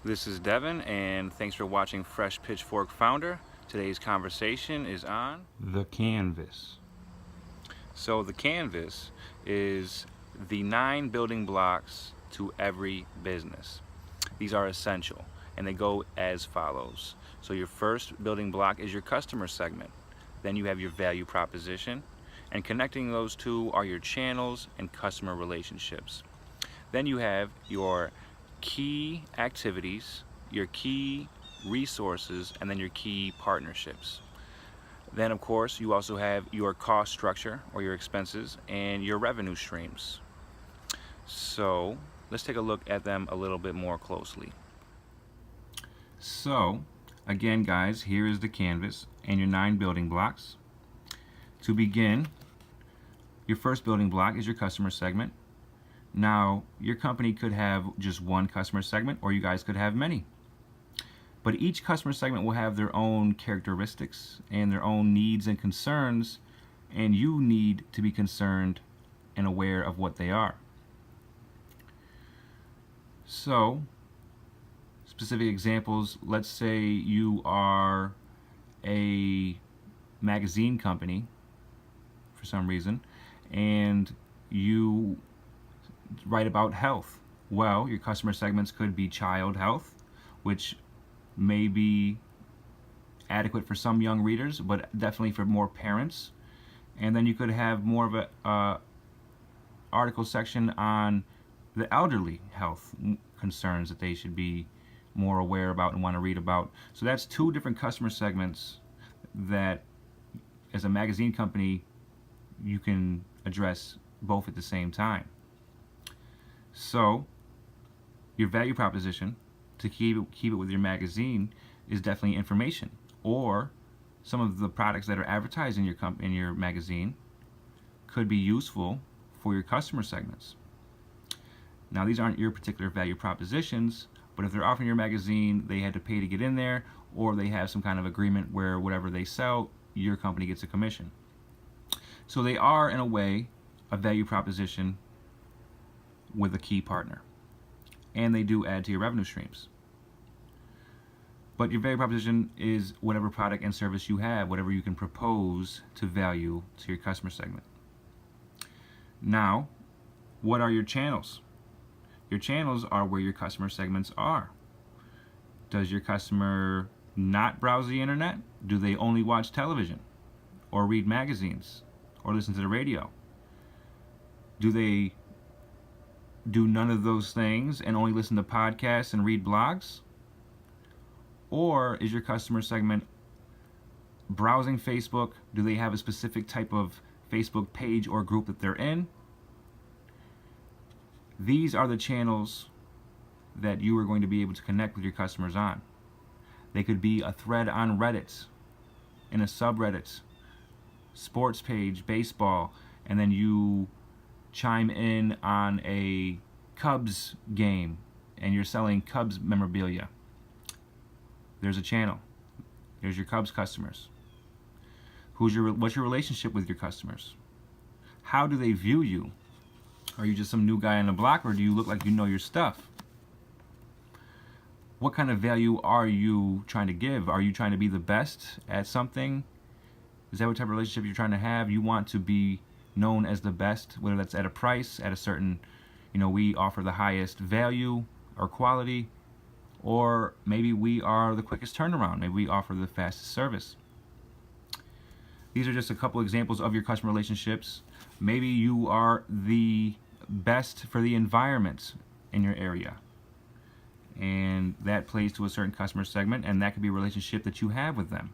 This is Devin, and thanks for watching Fresh Pitchfork Founder. Today's conversation is on the canvas. So the canvas is the 9 building blocks to every business. These are essential, and they go as follows. So your first building block is your customer segment. Then you have your value proposition, and connecting those two are your channels and customer relationships. Then you have your key activities, your key resources, and then your key partnerships. Then of course you also have your cost structure or your expenses and your revenue streams. So let's take a look at them a little bit more closely. So again guys, here is the canvas and your 9 building blocks. To begin, your first building block is your customer segment. Now, your company could have just one customer segment, or you guys could have many. But each customer segment will have their own characteristics and their own needs and concerns, and you need to be concerned and aware of what they are. So, specific examples, let's say you are a magazine company for some reason, and you write about health. Well, your customer segments could be child health, which may be adequate for some young readers, but definitely for more parents. And then you could have more of a article section on the elderly health concerns that they should be more aware about and want to read about. So that's 2 different customer segments that, as a magazine company, you can address both at the same time. So your value proposition, to keep it with your magazine, is definitely information, or some of the products that are advertised in your magazine could be useful for your customer segments. Now these aren't your particular value propositions, but if they're offering your magazine, they had to pay to get in there, or they have some kind of agreement where whatever they sell, your company gets a commission. So they are, in a way, a value proposition with a key partner, and they do add to your revenue streams. But your value proposition is whatever product and service you have, whatever you can propose to value to your customer segment. Now, what are your channels? Your channels are where your customer segments are. Does your customer not browse the internet? Do they only watch television or read magazines or listen to the radio? Do they do none of those things and only listen to podcasts and read blogs? Or is your customer segment browsing Facebook? Do they have a specific type of Facebook page or group that they're in? These are the channels that you are going to be able to connect with your customers on. They could be a thread on Reddit, in a subreddit, sports page, baseball, and then you chime in on a Cubs game and you're selling Cubs memorabilia. There's a channel. There's your Cubs customers. What's your relationship with your customers? How do they view you? Are you just some new guy on the block, or do you look like you know your stuff? What kind of value are you trying to give? Are you trying to be the best at something? Is that what type of relationship you're trying to have? You want to be known as the best, whether that's at a price, at a certain, we offer the highest value or quality, or maybe we are the quickest turnaround. Maybe we offer the fastest service. These are just a couple examples of your customer relationships. Maybe you are the best for the environment in your area, and that plays to a certain customer segment, and that could be a relationship that you have with them,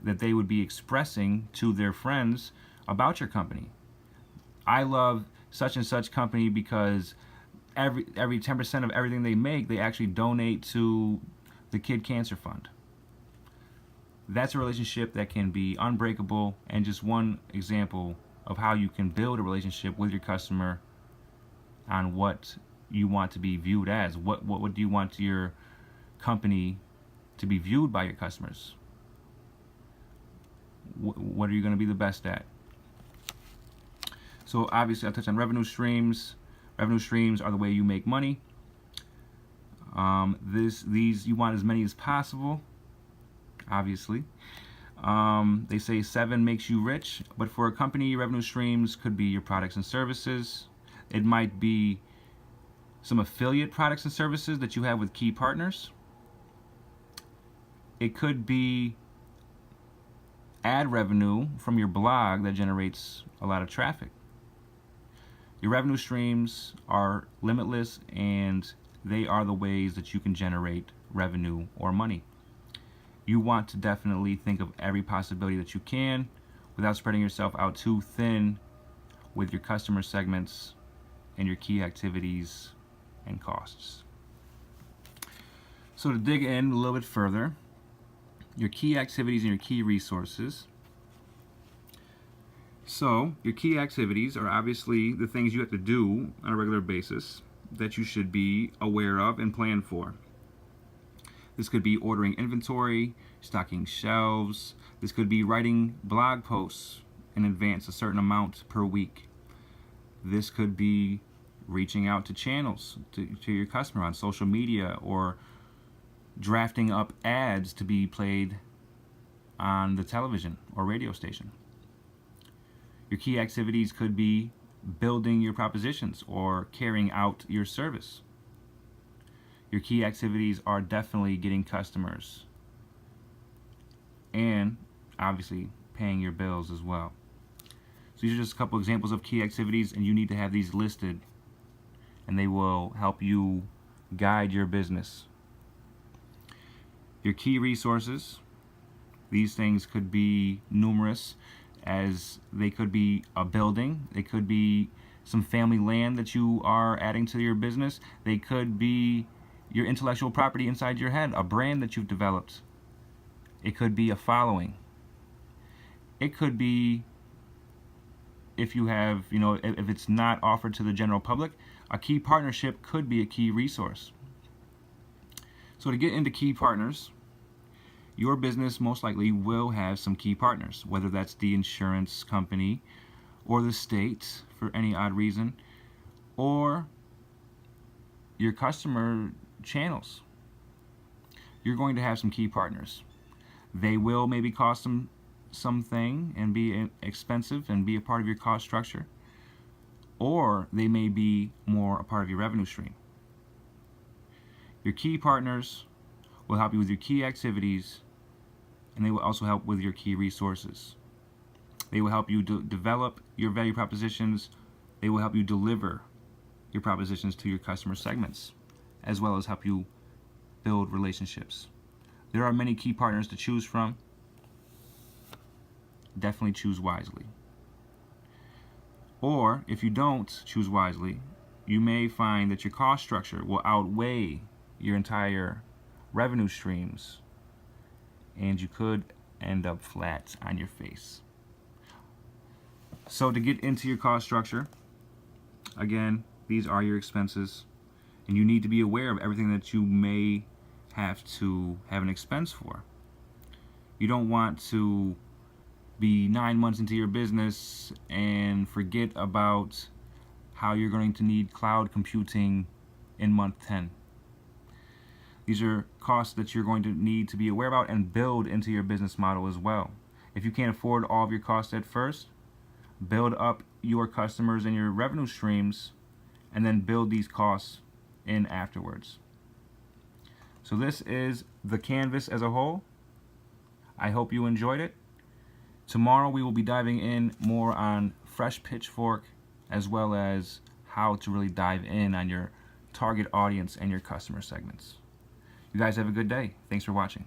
that they would be expressing to their friends about your company. I love such and such company because every 10% of everything they make, they actually donate to the Kid Cancer Fund. That's a relationship that can be unbreakable, and just one example of how you can build a relationship with your customer on what you want to be viewed as. What do you want your company to be viewed by your customers? What are you going to be the best at? So obviously I'll touch on revenue streams. Revenue streams are the way you make money. These you want as many as possible, obviously. They say 7 makes you rich, but for a company, your revenue streams could be your products and services. It might be some affiliate products and services that you have with key partners. It could be ad revenue from your blog that generates a lot of traffic. Your revenue streams are limitless, and they are the ways that you can generate revenue or money. You want to definitely think of every possibility that you can without spreading yourself out too thin with your customer segments and your key activities and costs. So to dig in a little bit further, your key activities and your key resources. So your key activities are obviously the things you have to do on a regular basis that you should be aware of and plan for. This could be ordering inventory, stocking shelves. This could be writing blog posts in advance, a certain amount per week. This could be reaching out to channels, to your customer on social media, or drafting up ads to be played on the television or radio station. Your key activities could be building your propositions or carrying out your service. Your key activities are definitely getting customers and obviously paying your bills as well. So these are just a couple examples of key activities, and you need to have these listed, and they will help you guide your business. Your key resources, these things could be numerous, as they could be a building, they could be some family land that you are adding to your business, they could be your intellectual property inside your head, a brand that you've developed. It could be a following. It could be, if you have, if it's not offered to the general public, a key partnership could be a key resource. So to get into key partners, your business most likely will have some key partners, whether that's the insurance company or the state for any odd reason, or your customer channels. You're going to have some key partners. They will maybe cost something and be expensive and be a part of your cost structure, or they may be more a part of your revenue stream. Your key partners will help you with your key activities, and they will also help with your key resources. They will help you develop your value propositions. They will help you deliver your propositions to your customer segments, as well as help you build relationships. There are many key partners to choose from. Definitely choose wisely. Or if you don't choose wisely, you may find that your cost structure will outweigh your entire revenue streams, and you could end up flat on your face. So to get into your cost structure, again, these are your expenses, and you need to be aware of everything that you may have to have an expense for. You don't want to be 9 months into your business and forget about how you're going to need cloud computing in month 10. These are costs that you're going to need to be aware about and build into your business model as well. If you can't afford all of your costs at first, build up your customers and your revenue streams, and then build these costs in afterwards. So this is the canvas as a whole. I hope you enjoyed it. Tomorrow we will be diving in more on Fresh Pitchfork, as well as how to really dive in on your target audience and your customer segments. You guys have a good day. Thanks for watching.